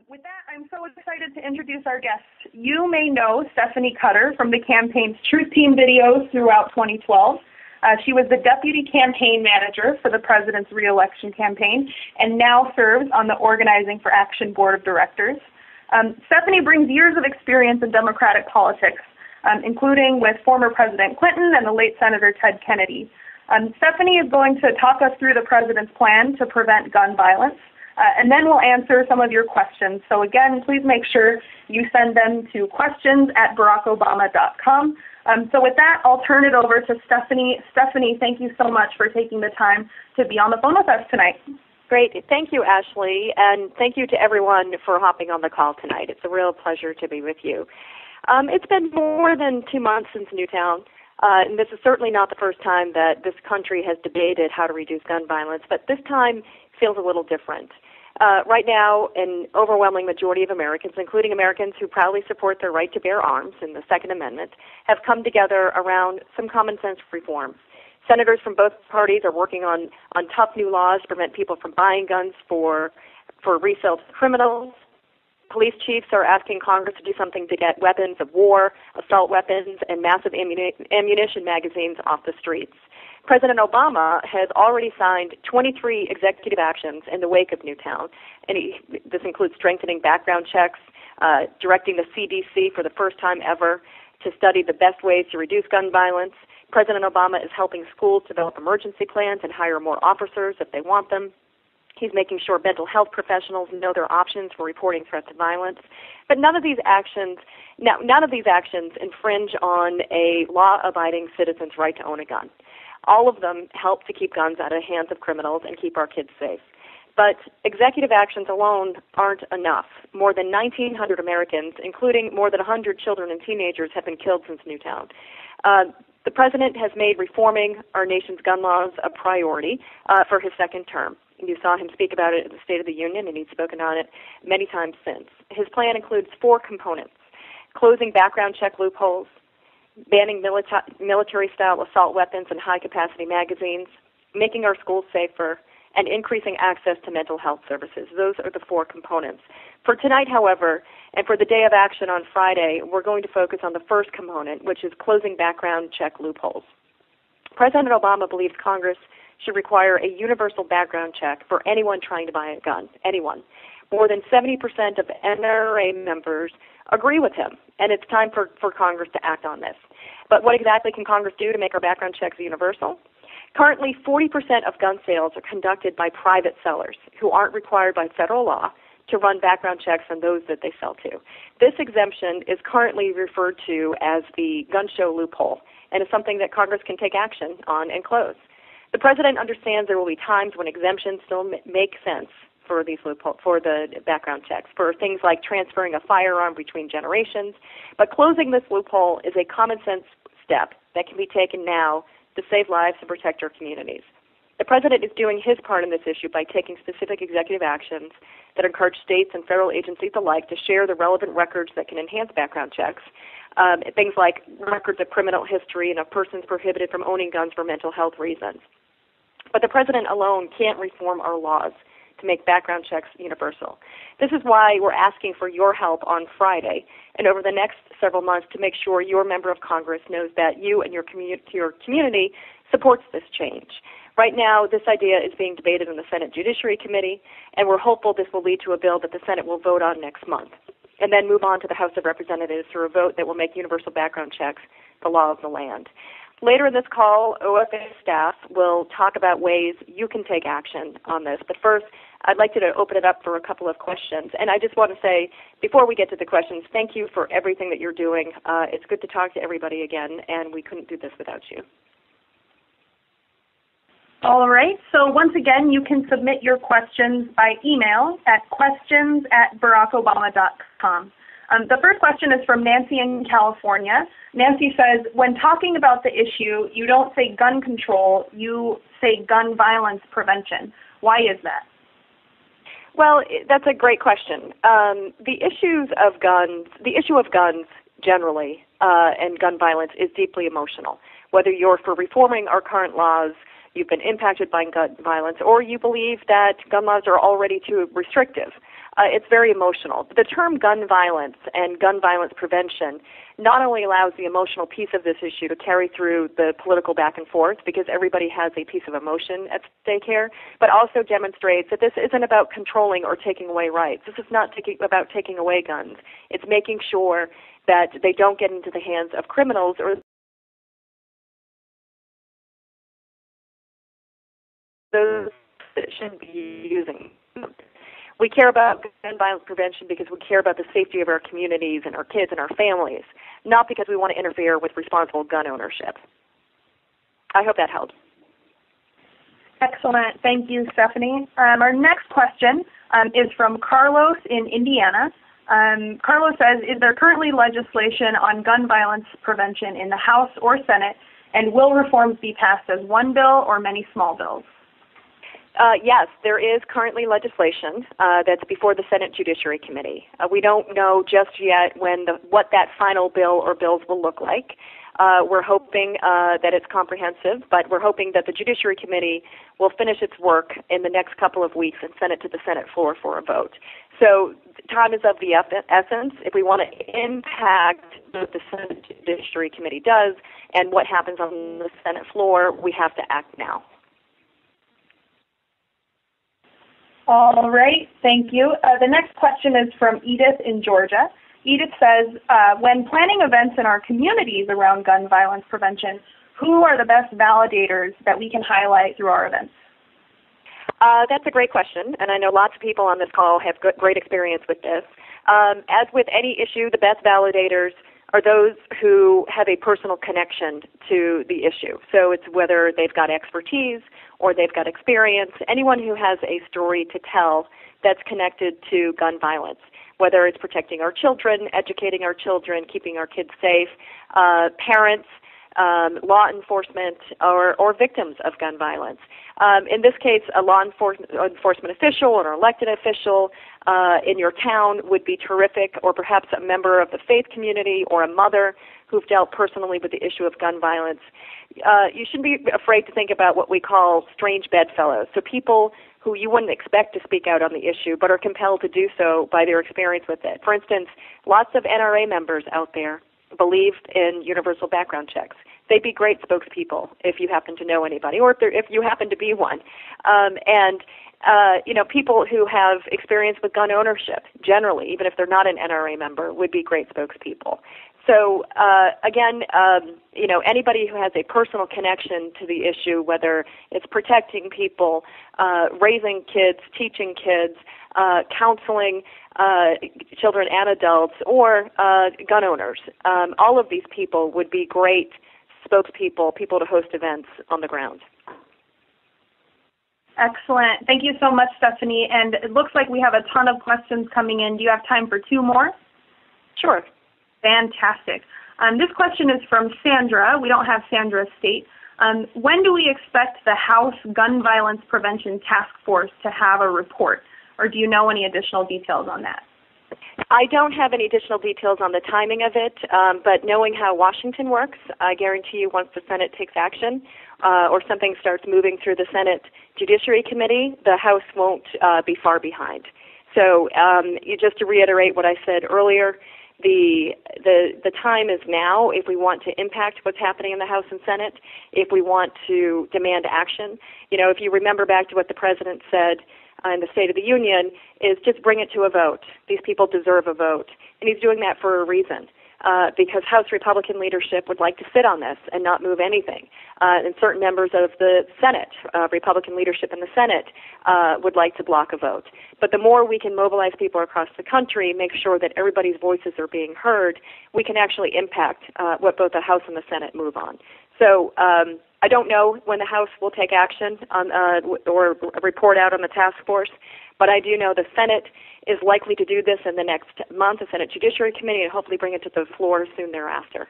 With that, I'm so excited to introduce our guest. You may know Stephanie Cutter from the campaign's Truth Team videos throughout 2012. She was the deputy campaign manager for the president's re-election campaign and now serves on the Organizing for Action Board of Directors. Stephanie brings years of experience in Democratic politics, including with former President Clinton and the late Senator Ted Kennedy. Stephanie is going to talk us through the president's plan to prevent gun violence. And then we'll answer some of your questions. So again, please make sure you send them to questions@barackobama.com. So with that, I'll turn it over to Stephanie. Stephanie, thank you so much for taking the time to be on the phone with us tonight. Great. Thank you, Ashley, and thank you to everyone for hopping on the call tonight. It's a real pleasure to be with you. It's been more than 2 months since Newtown, and this is certainly not the first time that this country has debated how to reduce gun violence, but this time feels a little different. Right now, an overwhelming majority of Americans, including Americans who proudly support their right to bear arms in the Second Amendment, have come together around some common sense reforms. Senators from both parties are working on tough new laws to prevent people from buying guns for resale to criminals. Police chiefs are asking Congress to do something to get weapons of war, assault weapons, and massive ammunition magazines off the streets. President Obama has already signed 23 executive actions in the wake of Newtown, and this includes strengthening background checks, directing the CDC for the first time ever to study the best ways to reduce gun violence. President Obama is helping schools develop emergency plans and hire more officers if they want them. He's making sure mental health professionals know their options for reporting threats of violence. But none of these actions infringe on a law-abiding citizen's right to own a gun. All of them help to keep guns out of the hands of criminals and keep our kids safe. But executive actions alone aren't enough. More than 1,900 Americans, including more than 100 children and teenagers, have been killed since Newtown. The president has made reforming our nation's gun laws a priority for his second term. You saw him speak about it at the State of the Union, and he's spoken on it many times since. His plan includes 4 components: closing background check loopholes, banning military-style assault weapons and high-capacity magazines, making our schools safer, and increasing access to mental health services. Those are the 4 components. For tonight, however, and for the day of action on Friday, we're going to focus on the first component, which is closing background check loopholes. President Obama believes Congress should require a universal background check for anyone trying to buy a gun, anyone. More than 70% of NRA members agree with him, and it's time for Congress to act on this. But what exactly can Congress do to make our background checks universal? Currently, 40% of gun sales are conducted by private sellers who aren't required by federal law to run background checks on those that they sell to. This exemption is currently referred to as the gun show loophole, and is something that Congress can take action on and close. The president understands there will be times when exemptions still make sense for these for the background checks, for things like transferring a firearm between generations, but closing this loophole is a common sense step that can be taken now to save lives and protect our communities. The president is doing his part in this issue by taking specific executive actions that encourage states and federal agencies alike to share the relevant records that can enhance background checks, things like records of criminal history and of persons prohibited from owning guns for mental health reasons. But the president alone can't reform our laws to make background checks universal. This is why we're asking for your help on Friday and over the next several months to make sure your member of Congress knows that you and your community supports this change. Right now, this idea is being debated in the Senate Judiciary Committee, and we're hopeful this will lead to a bill that the Senate will vote on next month, and then move on to the House of Representatives for a vote that will make universal background checks the law of the land. Later in this call, OFA staff will talk about ways you can take action on this. But first, I'd like to open it up for a couple of questions. And I just want to say, before we get to the questions, thank you for everything that you're doing. It's good to talk to everybody again, and we couldn't do this without you. All right. So once again, you can submit your questions by email at questions@barackobama.com. The first question is from Nancy in California. Nancy says, when talking about the issue, you don't say gun control, you say gun violence prevention. Why is that? Well, that's a great question. The issue of guns generally and gun violence is deeply emotional. Whether you're for reforming our current laws, you've been impacted by gun violence, or you believe that gun laws are already too restrictive. it's very emotional. The term gun violence and gun violence prevention not only allows the emotional piece of this issue to carry through the political back and forth, because everybody has a piece of emotion at stake here, but also demonstrates that this isn't about controlling or taking away rights. This is not about taking away guns. It's making sure that they don't get into the hands of criminals or those that shouldn't be using them. We care about gun violence prevention because we care about the safety of our communities and our kids and our families, not because we want to interfere with responsible gun ownership. I hope that helps. Excellent. Thank you, Stephanie. Our next question is from Carlos in Indiana. Carlos says, is there currently legislation on gun violence prevention in the House or Senate, and will reforms be passed as one bill or many small bills? Yes, there is currently legislation that's before the Senate Judiciary Committee. We don't know just yet what that final bill or bills will look like. We're hoping that it's comprehensive, but we're hoping that the Judiciary Committee will finish its work in the next couple of weeks and send it to the Senate floor for a vote. So time is of the essence. If we want to impact what the Senate Judiciary Committee does and what happens on the Senate floor, we have to act now. All right, thank you. The next question is from Edith in Georgia. Edith says, when planning events in our communities around gun violence prevention, who are the best validators that we can highlight through our events? That's a great question, and I know lots of people on this call have great experience with this. As with any issue, the best validators are those who have a personal connection to the issue. So it's whether they've got expertise or they've got experience, anyone who has a story to tell that's connected to gun violence, whether it's protecting our children, educating our children, keeping our kids safe, parents, law enforcement, or victims of gun violence. In this case, a law enforcement official or an elected official in your town would be terrific, or perhaps a member of the faith community or a mother who've dealt personally with the issue of gun violence. You shouldn't be afraid to think about what we call strange bedfellows, so people who you wouldn't expect to speak out on the issue but are compelled to do so by their experience with it. For instance, lots of NRA members out there believed in universal background checks. They'd be great spokespeople if you happen to know anybody, or if you happen to be one. People who have experience with gun ownership, generally, even if they're not an NRA member, would be great spokespeople. So, anybody who has a personal connection to the issue, whether it's protecting people, raising kids, teaching kids, counseling children and adults, or gun owners, all of these people would be great spokespeople, people to host events on the ground. Excellent. Thank you so much, Stephanie. And it looks like we have a ton of questions coming in. Do you have time for two more? Sure. Fantastic. This question is from Sandra. We don't have Sandra's state. When do we expect the House Gun Violence Prevention Task Force to have a report? Or do you know any additional details on that? I don't have any additional details on the timing of it, but knowing how Washington works, I guarantee you once the Senate takes action or something starts moving through the Senate Judiciary Committee, the House won't be far behind. So just to reiterate what I said earlier, the time is now if we want to impact what's happening in the House and Senate, if we want to demand action. If you remember back to what the President said in the State of the Union, is just bring it to a vote. These people deserve a vote. And he's doing that for a reason, because House Republican leadership would like to sit on this and not move anything. And certain members of the Senate, Republican leadership in the Senate, would like to block a vote. But the more we can mobilize people across the country, make sure that everybody's voices are being heard, we can actually impact what both the House and the Senate move on. So I don't know when the House will take action on or report out on the task force, but I do know the Senate is likely to do this in the next month, the Senate Judiciary Committee, and hopefully bring it to the floor soon thereafter.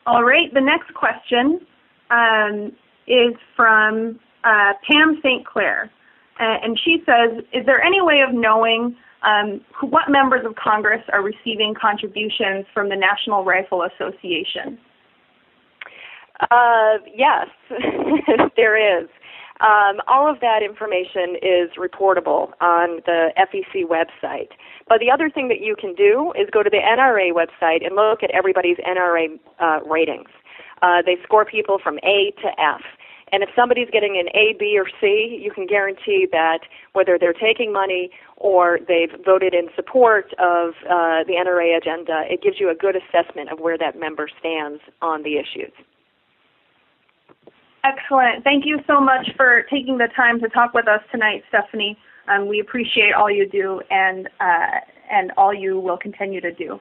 All right, the next question is from Pam St. Clair, and she says, is there any way of knowing what members of Congress are receiving contributions from the National Rifle Association? Yes, there is. All of that information is reportable on the FEC website. But the other thing that you can do is go to the NRA website and look at everybody's NRA ratings. They score people from A to F. And if somebody's getting an A, B, or C, you can guarantee that whether they're taking money or they've voted in support of the NRA agenda, it gives you a good assessment of where that member stands on the issues. Excellent. Thank you so much for taking the time to talk with us tonight, Stephanie. We appreciate all you do and all you will continue to do.